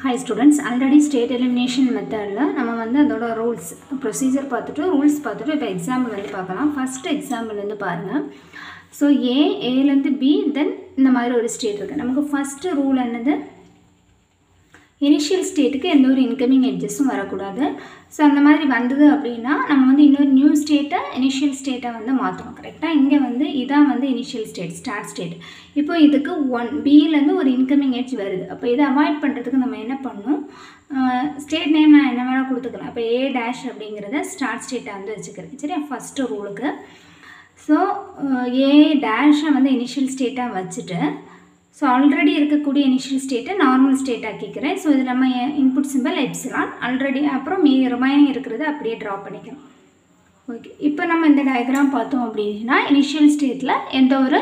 Hi students, already state elimination method la nama vandu adoda rules procedure paathuட்டு rules paathuட்டு இப்ப example வந்து பார்க்கலாம். First example வந்து பாருங்க. So A ல இருந்து B then இந்த மாதிரி ஒரு ஸ்டேட் இருக்கு. நமக்கு first rule என்னது? Initial state க்கு எந்த ஒரு incoming edgesம் வரக்கூடாது. So அந்த மாதிரி வந்தது அப்படினா நம்ம வந்து இன்னொரு new state initial state வந்து மாத்தணும். கரெக்ட்டா? இங்க வந்து இதான் வந்து initial state start state. இப்போ இதுக்கு 1 B ல இருந்து ஒரு incoming edge வருது. அப்ப இத அவாய்ட் பண்றதுக்கு நம்ம என்ன பண்ணனும்? ஸ்டேட் நேம் நான் என்ன வேணா கொடுத்துக்கலாம். அப்ப A dash அப்படிங்கறத ஸ்டார்ட் ஸ்டேட்டா வந்து வெச்சுக்கிறேன். சரியா? ஃபர்ஸ்ட் ரூலுக்கு. So A dash வந்து initial state-ஆ வச்சிட்டு so already இருக்கக்கூடிய initial state normal state ஆக்கிக்கிறேன். so இது நம்ம input symbol epsilon already அப்புறம் remaining இருக்குறது அப்படியே டிரா பண்ணிக்கலாம். ஓகே. இப்போ நம்ம இந்த டயகிராம் பார்த்தோம் அப்படினா initial stateல எந்த ஒரு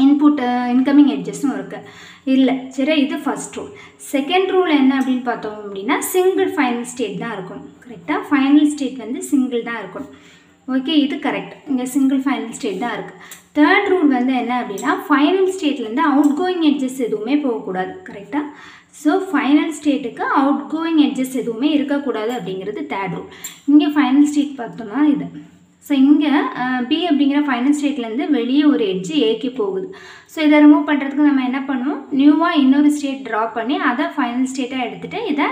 input incoming edgesம் இருக்கு இல்ல. சரி, இது ஃபர்ஸ்ட் ரூல். செகண்ட் ரூல் என்ன அப்படினு பார்த்தோம் அப்படினா single final state தான் இருக்கும். கரெக்ட்டா? final state வந்து single தான் இருக்கும். ஓகே, இது கரெக்ட். இங்க single final state தான் இருக்கு. தேர்ட் ரூல் வந்து என்ன அப்படினா ஃபைனல் ஸ்டேட்ல இருந்து அவுட்கோயிங் எட்ஜஸ் எதுவுமே போக கூடாது. கரெக்ட்டா? சோ ஃபைனல் ஸ்டேட்டுக்கு அவுட்கோயிங் எட்ஜஸ் எதுவுமே இருக்க கூடாது அப்படிங்கிறது தேர்ட் ரூல். இங்க ஃபைனல் ஸ்டேட் பார்த்தோம்னா இது. சோ இங்க B அப்படிங்கற ஃபைனல் ஸ்டேட்ல இருந்து வெளிய ஒரு எட்ஜ் A க்கு போகுது. சோ இத ரிமூவ் பண்றதுக்கு நம்ம என்ன பண்ணுவோம்? நியூவா இன்னொரு ஸ்டேட் டிரா பண்ணி அத ஃபைனல் ஸ்டேட்டா எடுத்துட்டு இத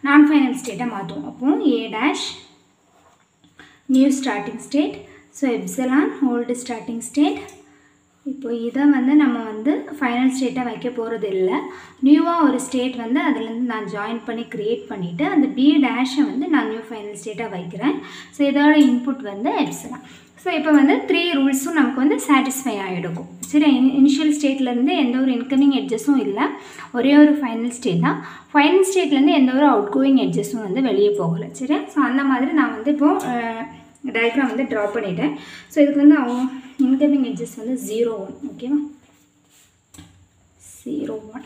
நான் ஃபைனல் ஸ்டேட்டா மாத்துவோம். அப்போ A dash new starting state, so epsilon old starting state. இப்போ இத வந்து நம்ம வந்து ஃபைனல் ஸ்டேட்டா வைக்க போறது இல்ல. நியூவா ஒரு ஸ்டேட் வந்து அதில இருந்து நான் ஜாயின் பண்ணி கிரியேட் பண்ணிட்டு அந்த B dash வந்து நான் நியூ ஃபைனல் ஸ்டேட்டா வைக்கிறேன். சோ இதோட இன்புட் வந்து epsilon. சோ இப்போ வந்து 3 ரூல்ஸும் நமக்கு வந்து satisfy ஆயிடும். சரி, இனிஷியல் ஸ்டேட்ல இருந்து எந்த ஒரு இன்கமிங் எட்ஜஸும் இல்ல. ஒரே ஒரு ஃபைனல் ஸ்டேட் தான். ஃபைனல் ஸ்டேட்ல இருந்து எந்த ஒரு அவுட்கோயிங் எட்ஜஸும் வந்து வெளிய போகல. சரி, சோ அந்த மாதிரி நான் வந்து இப்போ diagram வந்து draw பண்ணிட்டேன். சோ இதுக்கு வந்து incoming edges வந்து 0 1. ஓகேவா? 0 1.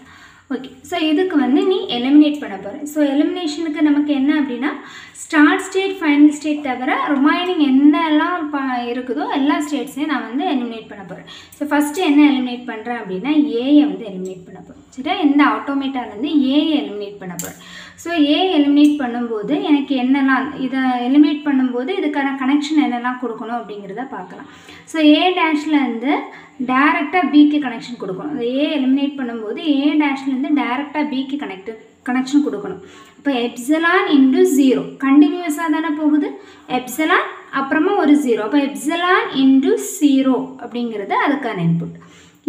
ஓகே. சோ இதுக்கு வந்து நீ எலிமினேட் பண்ண போற. சோ எலிமினேஷனுக்கு நமக்கு என்ன அப்படினா ஸ்டார்ட் ஸ்டேட் ஃபைனல் ஸ்டேட் தவிர ரிமைனிங் என்னெல்லாம் இருக்குதோ எல்லா ஸ்டேட்ஸையும் நான் வந்து எலிமினேட் பண்ண போறேன். சோ ஃபர்ஸ்ட் என்ன எலிமினேட் பண்றேன் அப்படினா A யை வந்து எலிமினேட் பண்ண போறேன். சரியா? இந்த ஆட்டோமேட்டால இருந்து A யை எலிமினேட் பண்ண போறேன். சோ A எலிமினேட் பண்ணும்போது எனக்கு என்னெல்லாம் இத எலிமினேட் பண்ணும்போது இதுக்கான கனெக்ஷன் என்னெல்லாம் கொடுக்கணும் அப்படிங்கறத பார்க்கலாம். சோ A டேஷ்ல இருந்து டைரக்ட்டா B க்கு கனெக்ஷன் கொடுக்கணும். அந்த A எலிமினேட் பண்ணும்போது A டேஷ்ல இருந்து டைரக்ட்டா B க்கு கனெக்ஷன் கொடுக்கணும். அப்ப epsilon into 0 கண்டினியூஸா தான போகுது. epsilon அப்புறமா ஒரு 0. அப்ப epsilon into 0 அப்படிங்கிறது அதுக்கான இன்புட்.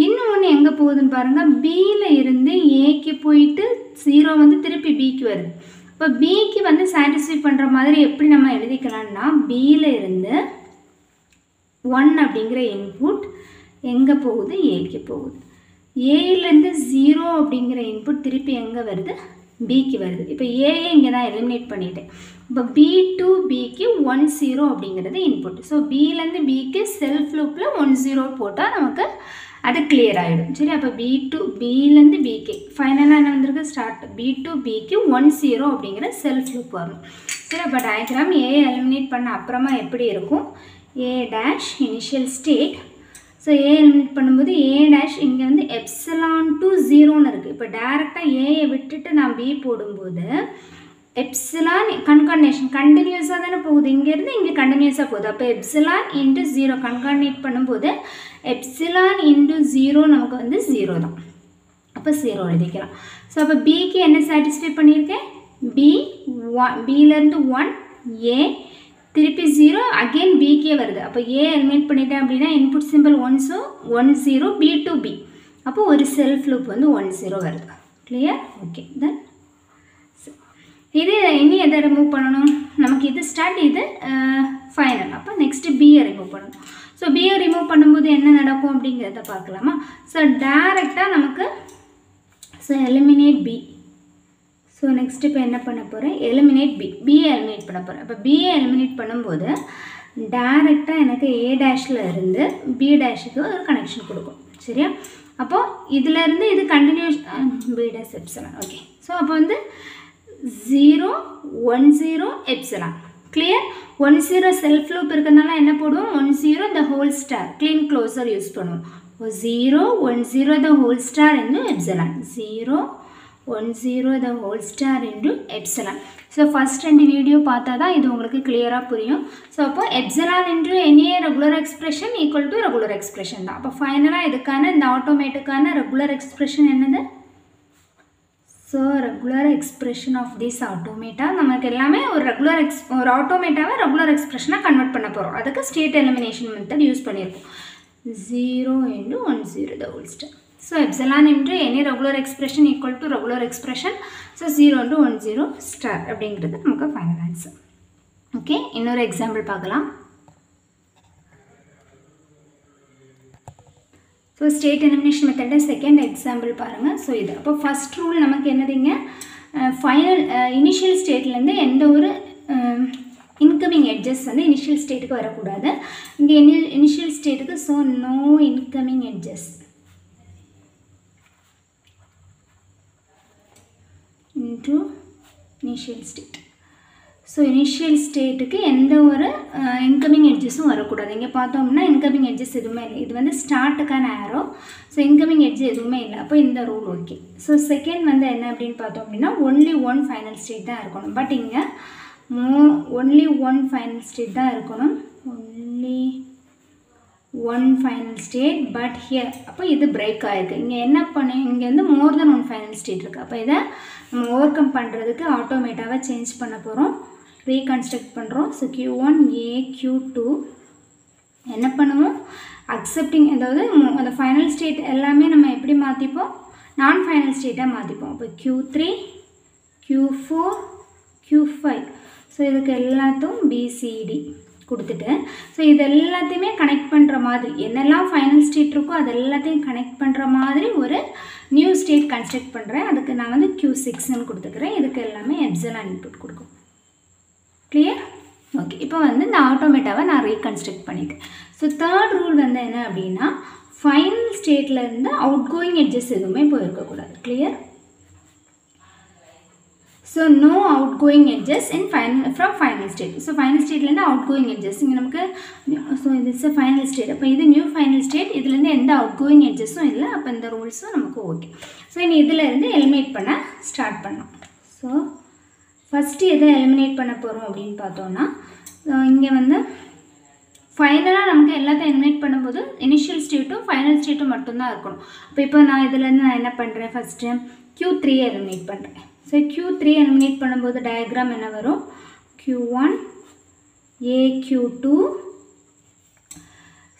இன்னொன்னு எங்க போகுதுன்னு பாருங்க. B ல இருந்து A க்கு போயிட்டு 0 வந்து திருப்பி B க்கு வருது. அப்ப B க்கு வந்து satisfy பண்ற மாதிரி எப்படி நம்ம எழுதிக்கலாம்னா B ல இருந்து 1 அப்படிங்கற இன்புட் எங்க போகுது? A க்கு போகுது. A ல இருந்து 0 அப்படிங்கற இன்புட் திருப்பி எங்க வருது? B க்கு வருது. இப்போ A யை இங்க நான் எலிமினேட் பண்ணிட்டேன். இப்போ B to B க்கு 1 0 அப்படிங்கிறது இன்புட். சோ B ல இருந்து B க்கு செல்ஃப் லூப்ல 1 0 போட்டா நமக்கு அது கிளியர் ஆயிடும். சரி, அப்ப B ல இருந்து B க்கு ஃபைனலா என்ன வந்திருக்கு? ஸ்டார்ட் B to B க்கு 1 0 அப்படிங்கற செல்ஃப் லூப் வரும். சரி, அப்ப டயகிராம் A எலிமினேட் பண்ண அப்புறமா எப்படி இருக்கும்? A dash initial state. So A eliminate பண்ணும்போது A dash இங்க வந்து epsilon to 0 ன்னு இருக்கு. இப்போ டைரக்ட்டா A யை விட்டுட்டு நான் B போடும்போது epsilon கன்கார்டினேஷன் கண்டினியூஸா தான போகுது. இங்க இருந்து இங்க கண்டினியூஸா போகுது. அப்ப epsilon into 0 கன்கார்டினேட் பண்ணும்போது epsilon into 0 நமக்கு வந்து 0 தான். அப்ப 0 எழுதிக்கலாம். சோ அப்ப B க்கு என்ன satisfy பண்ணிருக்கேன்? B ல இருந்து 1 A திருப்பி 0 again B க்கே வருது. அப்ப A எலிமினேட் பண்ணிட்டேன் அப்படினா input symbol 1 so 1 0 B to B. அப்போ ஒரு செல்ஃப் லூப் வந்து 1 0 வருது. கிளியர்? ஓகே. தென் இது இனி எதை ரிமூவ் பண்ணணும்? நமக்கு இது ஸ்டார்ட், இது ஃபைனல். அப்ப நெக்ஸ்ட் B யை ரிமூவ் பண்ணணும். சோ B யை ரிமூவ் பண்ணும்போது என்ன நடக்கும் அப்படிங்கறத பார்க்கலாமா? சோ டைரக்ட்டா நமக்கு so eliminate B. So next இப்போ என்ன பண்ண போறேன்? Eliminate B. B யை எலிமினேட் பண்ண போறேன். அப்ப B யை எலிமினேட் பண்ணும்போது டைரக்ட்டா எனக்கு A டேஷ்ல இருந்து B டேஷ்க்கு ஒரு கனெக்ஷன் கொடுக்கும். சரியா? அப்போ இதுல இருந்து இது continuous B dash epsilon. Okay. So அப்ப வந்து 0 1 0 epsilon. கிளியர்? 1 0 செல்ஃப் லூப் இருக்கனால என்ன போடுவோம்? 1 0 the whole star clean closure use பண்ணுவோம். 0 1 0 the whole star into epsilon. 0 10 the whole star into epsilon. So first ரெண்டு வீடியோ பார்த்தா தான் இது உங்களுக்கு கிளியராக புரியும். ஸோ அப்போ epsilon into any regular expression equal to regular expression தான். அப்போ ஃபைனலாக இதுக்கான இந்த ஆட்டோமேட்டுக்கான ரெகுலர் எக்ஸ்பிரஷன் என்னது? So regular expression of this automata நமக்கு எல்லாமே ஒரு ஆட்டோமேட்டாவை ரெகுலர் எக்ஸ்பிரஷனாக கன்வெர்ட் பண்ண போகிறோம். அதுக்கு ஸ்டேட் எலிமினேஷன் மெத்தட் யூஸ் பண்ணியிருக்கோம். 0 into 10 the whole star. So epsilon into any regular expression equal to regular expression. So 0 into 10 star அப்படிங்கிறது நமக்கு ஃபைனல் ஆன்சர். ஓகே, இன்னொரு எக்ஸாம்பிள் பார்க்கலாம். ஸோ ஸ்டேட் எலிமினேஷன் மெத்தட செகண்ட் எக்ஸாம்பிள் பாருங்கள். ஸோ இது அப்போ first rule நமக்கு என்னதுங்க, ஃபைனல் இனிஷியல் ஸ்டேட்லேருந்து எந்த ஒரு இன்கமிங் எட்ஜஸ் வந்து இனிஷியல் ஸ்டேட்டுக்கு வரக்கூடாது. இங்கே இனிஷியல் ஸ்டேட்டுக்கு so no incoming edges into initial state. So initial ஸ்டேட்டுக்கு எந்த ஒரு இன்கமிங் எட்ஜஸும் வரக்கூடாது. இங்கே பார்த்தோம்னா இன்கமிங் எட்ஜஸ் எதுவுமே இல்லை. இது வந்து ஸ்டார்ட்டுக்கான ஆரோ. ஸோ இன்கமிங் எட்ஜ் எதுவுமே இல்லை. அப்போ இந்த ரூல் ஓகே. ஸோ செகண்ட் வந்து என்ன அப்படின்னு பார்த்தோம் அப்படின்னா ஒன்லி ஒன் ஃபைனல் ஸ்டேட் தான் இருக்கணும். பட் இங்கே ஒன்லி ஒன் ஃபைனல் ஸ்டேட் தான் இருக்கணும். Only one final state but here அப்போ இது பிரேக் ஆகிருக்கு. இங்கே என்ன பண்ணி இங்கே வந்து மோர் தென் ஒன் ஃபைனல் ஸ்டேட் இருக்குது. அப்போ இதை நம்ம ஓவர் கம் பண்ணுறதுக்கு ஆட்டோமேட்டாவை சேஞ்ச் பண்ண போகிறோம், ரீகன்ஸ்ட்ரக்ட் பண்ணுறோம். ஸோ Q1 A Q2 என்ன பண்ணுவோம், அக்செப்டிங், அதாவது அந்த ஃபைனல் ஸ்டேட் எல்லாமே நம்ம எப்படி மாற்றிப்போம், நான் ஃபைனல் ஸ்டேட்டாக மாற்றிப்போம். அப்போ Q3 Q4 Q5. ஸோ இதுக்கு எல்லாத்தையும் BCD கொடுத்துட்டு ஸோ இது எல்லாத்தையுமே கனெக்ட் பண்ணுற மாதிரி என்னெல்லாம் ஃபைனல் ஸ்டேட் இருக்கோ அது எல்லாத்தையும் கனெக்ட் பண்ணுற மாதிரி ஒரு நியூ ஸ்டேட் கன்ஸ்ட்ரக்ட் பண்ணுறேன். அதுக்கு நான் வந்து Q6ன்னு கொடுத்துக்கிறேன். இதுக்கு எல்லாமே எப்சிலான் இன்புட் கொடுக்கும். கிளியர்? ஓகே, இப்போ வந்து இந்த ஆட்டோமேட்டாவை நான் ரீகன்ஸ்ட்ரக்ட் பண்ணிட்டேன். ஸோ தேர்ட் ரூல் வந்து என்ன அப்படின்னா ஃபைனல் ஸ்டேட்லேருந்து அவுட் கோயிங் எட்ஜஸ் எதுவுமே போயிருக்கக்கூடாது. Clear? So no outgoing edges in from final state. So final state la outgoing edges inga namakku, so this is a final state. appo idu new final state, idhula irundha endha outgoing edges illa. appo indha rules namakku okay. So ini idhula irundha eliminate panna start pannom. So first edha eliminate panna porom appdin paathona, inga vanda ஃபைனலாக நமக்கு எல்லாத்தையும் eliminate பண்ணும்போது initial ஸ்டேட்டும் final ஸ்டேட்டும் மட்டும்தான் இருக்கணும். அப்போ இப்போ நான் இதிலேருந்து நான் என்ன பண்ணுறேன், ஃபஸ்ட்டு Q3 எலிமினேட் பண்ணுறேன். ஸோ Q3 எலிமினேட் பண்ணும்போது டயக்ராம் என்ன வரும், Q1 A Q2.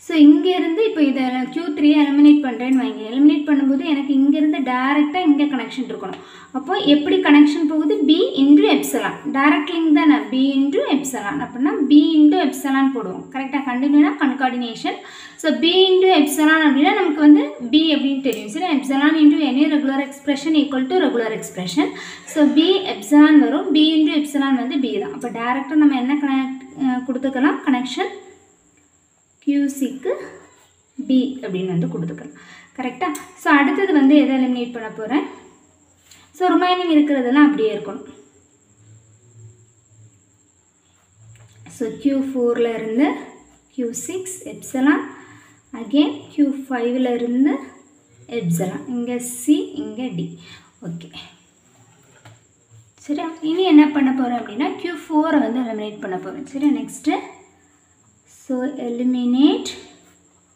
ஸோ இங்கேருந்து இப்போ இதை Q3 எலிமினேட் பண்ணுறேன்னு வைங்க. எலிமினேட் பண்ணும்போது எனக்கு இங்கேருந்து டேரெக்டாக இங்கே கனெக்ஷன் இருக்கணும். அப்போ எப்படி கனெக்ஷன் போகுது, B into epsilon, direct link தானே, B இன்டு எப்சிலான். அப்படின்னா B இன்டு எப்சிலான் போடுவோம். கரெக்டாக கண்டினியூனா concatenation. So B into epsilon அப்படின்னா நமக்கு வந்து B அப்படின்னு தெரியும். சரி, epsilon into any regular expression equal to regular expression. So B epsilon வரும், B இன்டு எப்சிலான் வந்து B தான். அப்போ டேரெக்டாக நம்ம என்ன கொடுத்துக்கலாம், கனெக்ஷன் QCக்கு B அப்படின்னு வந்து கொடுத்துக்கலாம். கரெக்டாக? ஸோ அடுத்தது வந்து எதை எலிமினேட் பண்ண போகிறேன், ஸோ ரிமைனிங் இருக்கிறதெல்லாம் அப்படியே இருக்கணும். ஸோ Q4ல இருந்து Q6 எப்சிலான், அகெயின் Q5ல இருந்து எப்சிலான், இங்கே C இங்கே D. ஓகே, சரியா? இனி என்ன பண்ண போகிறேன் அப்படின்னா Q4 வந்து எலிமினேட் பண்ண போகிறேன். சரியா? Next so eliminate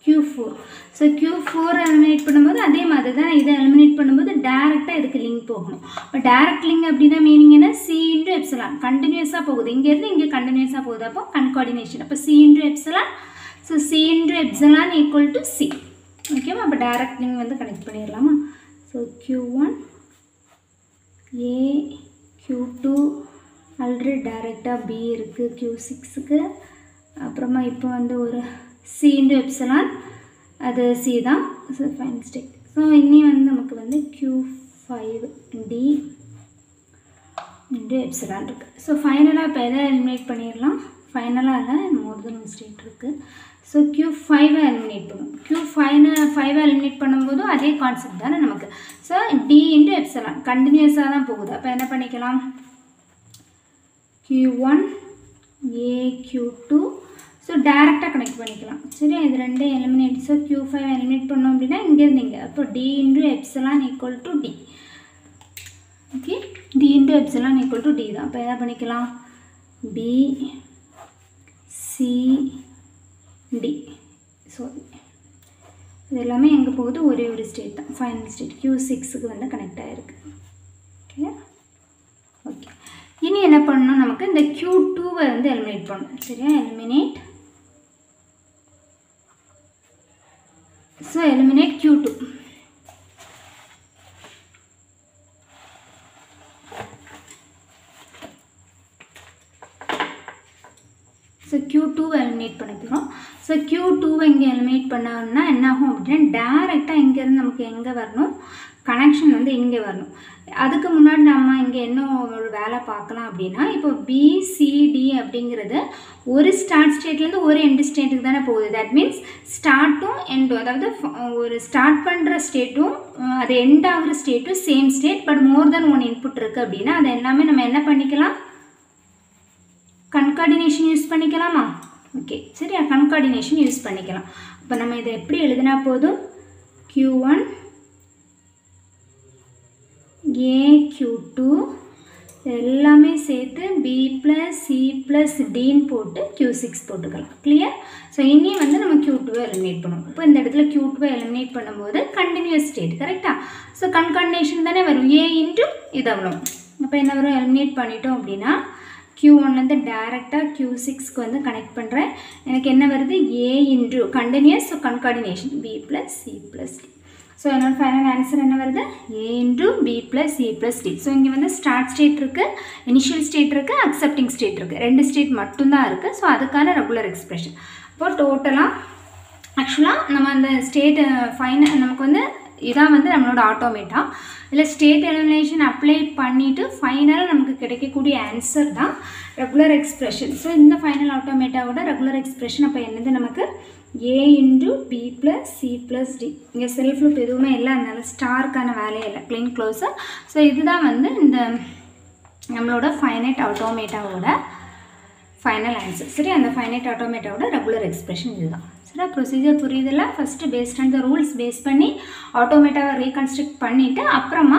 Q4. So Q4 eliminate பண்ணும்போது அதே மாதிரி தான் இதை எலிமினேட் பண்ணும்போது டேரெக்டாக இதுக்கு லிங்க் போகணும். இப்போ டேரெக்ட் லிங்க் அப்படின்னா மீனிங் என்ன, C இன்டு எப்சிலான் கண்டினியூஸாக போகுது, இங்கேருந்து இங்கே கண்டினியூஸாக போகுது. அப்போ கன்கார்டினேஷன். அப்போ C into epsilon, so C into epsilon equal to C. ஓகேவா? அப்போ டேரெக்ட் லிங்க் வந்து கனெக்ட் பண்ணிடலாமா? So Q1 A Q2 already டேரெக்டாக B இருக்குது Q6க்கு. அப்புறமா இப்போ வந்து ஒரு C இன்டு எப்சிலான், அது C தான். So final state. ஸோ இனி வந்து நமக்கு வந்து Q5 D இன்டு எப்சிலான் இருக்குது. ஸோ ஃபைனலாக இப்போ எதை எலிமினேட் பண்ணிடலாம், ஃபைனலாக இல்லை, மோர் தென் ஒன் ஸ்டேட் இருக்குது. ஸோ Q5 எலிமினேட் பண்ணும். Q5 எலிமினேட் பண்ணும்போதும் அதே கான்செப்ட் தானே நமக்கு. ஸோ D இன்டு எப்சிலான் கண்டினியூஸாக தான் போகுது. அப்போ என்ன பண்ணிக்கலாம், Q1 A Q2. ஸோ டேரெக்டாக கனெக்ட் பண்ணிக்கலாம். சரி, இது ரெண்டே எலிமினேட். ஸோ Q5 எலிமினேட் பண்ணோம் அப்படின்னா இங்கேருந்து இங்கே. அப்போ D into epsilon equal to D. Okay, D into epsilon equal to D தான். அப்போ என்ன பண்ணிக்கலாம், பி சி டி. ஸோ இது எல்லாமே எங்கே போகுது, ஒரே ஒரு ஸ்டேட் தான், ஃபைனல் ஸ்டேட் Q6க்கு வந்து கனெக்ட் ஆகிருக்கு. ஓகே ஓகே, இனி என்ன பண்ணணும், நமக்கு இந்த Q2வை வந்து எலிமினேட் பண்ணணும். சரியா, eliminate. So eliminate Q2. So Q2வை எலிமினேட் பண்ண போகிறோம். ஸோ Q2வை இங்கே எலிமினேட் பண்ணோம்னா என்ன ஆகும் அப்படின்னா, டேரெக்டாக இங்கேருந்து நமக்கு எங்கே வரணும், கனெக்ஷன் வந்து இங்கே வரணும். அதுக்கு முன்னாடி நம்ம இங்கே என்ன ஒரு வேலை பார்க்கலாம் அப்படின்னா, இப்போ பிசிடி அப்படிங்கிறது ஒரு ஸ்டார்ட் ஸ்டேட்லேருந்து ஒரு எண்டு ஸ்டேட்டுக்கு தானே போகுது. தட் மீன்ஸ் ஸ்டார்ட்டும் எண்டும், அதாவது ஒரு ஸ்டார்ட் பண்ணுற ஸ்டேட்டும் அது எண்ட் ஆகிற ஸ்டேட்டும் same state, but more than one input இருக்குது அப்படின்னா அது எல்லாமே நம்ம என்ன பண்ணிக்கலாம், கன்கார்டினேஷன் யூஸ் பண்ணிக்கலாமா. ஓகே சரியா, கன்கார்டினேஷன் யூஸ் பண்ணிக்கலாம். இப்போ நம்ம இதை எப்படி எழுதினா போதும், Q1 A Q2 எல்லாமே சேர்த்து B + C + Dன்னு போட்டு Q6 போட்டுக்கலாம். கிளியர். ஸோ இனி வந்து நம்ம Q2வை எலிமினேட் பண்ணுவோம். இப்போ இந்த இடத்துல Q2வை எலிமினேட் பண்ணும்போது கண்டினியூஸ் ஸ்டேட் கரெக்டாக. ஸோ கன்கார்டினேஷன் தானே வரும், A இன்ட்டு இது அவ்வளோ. அப்போ என்ன வரும், எலிமினேட் பண்ணிட்டோம் அப்படின்னா Q1 டைரெக்டாக Q6க்கு வந்து கனெக்ட் பண்ணுறேன். எனக்கு என்ன வருது, A into continuous, so concatenation B + C + D. So என்னோட ஃபைனல் ஆன்சர் என்ன வருது, A into B + C + D. So இங்கே வந்து ஸ்டார்ட் ஸ்டேட் இருக்குது, இனிஷியல் ஸ்டேட் இருக்குது, அக்செப்டிங் ஸ்டேட் இருக்குது, 2 ஸ்டேட் மட்டும்தான் இருக்குது. ஸோ அதுக்கான ரெகுலர் எக்ஸ்பிரஷன். இப்போ டோட்டலாக ஆக்சுவலாக நம்ம அந்த ஸ்டேட் ஃபைனல் நமக்கு வந்து இதான் வந்து நம்மளோட ஆட்டோமேட்டா. இல்லை ஸ்டேட் எலிமினேஷன் அப்ளை பண்ணிவிட்டு ஃபைனலாக நமக்கு கிடைக்கக்கூடிய ஆன்சர் தான் ரெகுலர் எக்ஸ்பிரஷன். ஸோ இந்த ஃபைனல் ஆட்டோமேட்டாவோட ரெகுலர் எக்ஸ்பிரஷன் அப்போ என்னது, நமக்கு A into B + C + D. இங்கே செல்ஃப் லூப் எதுவுமே இல்லை, அதனால ஸ்டாருக்கான வேலையே இல்லை, க்ளீன் க்ளோஸர். ஸோ இதுதான் வந்து இந்த நம்மளோட ஃபைனைட் ஆட்டோமேட்டாவோட ஃபைனல் ஆன்சர். சரி, அந்த ஃபைனைட் ஆட்டோமேட்டாவோட ரெகுலர் எக்ஸ்பிரஷன் இதுதான். சரி, ப்ரொசீஜர் புரியுதில்ல. First based on the rules base பண்ணி ஆட்டோமேட்டாவை ரீகன்ஸ்ட்ரக்ட் பண்ணிவிட்டு அப்புறமா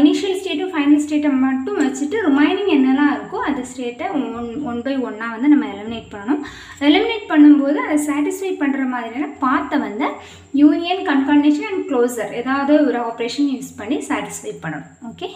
இனிஷியல் ஸ்டேட்டும் ஃபைனல் ஸ்டேட்டை மட்டும் வச்சுட்டு ரிமைனிங் என்னெல்லாம் இருக்கோ அது ஸ்டேட்டை ஒன் பை ஒன்னாக வந்து நம்ம எலிமினேட் பண்ணணும். எலிமினேட் பண்ணும்போது அதை சாட்டிஸ்ஃபை பண்ணுற மாதிரியான பாத்தை வந்து யூனியன், கன்கார்டினேஷன் அண்ட் க்ளோசர் ஏதாவது ஒரு ஆப்ரேஷன் யூஸ் பண்ணி சாட்டிஸ்ஃபை பண்ணணும். ஓகே.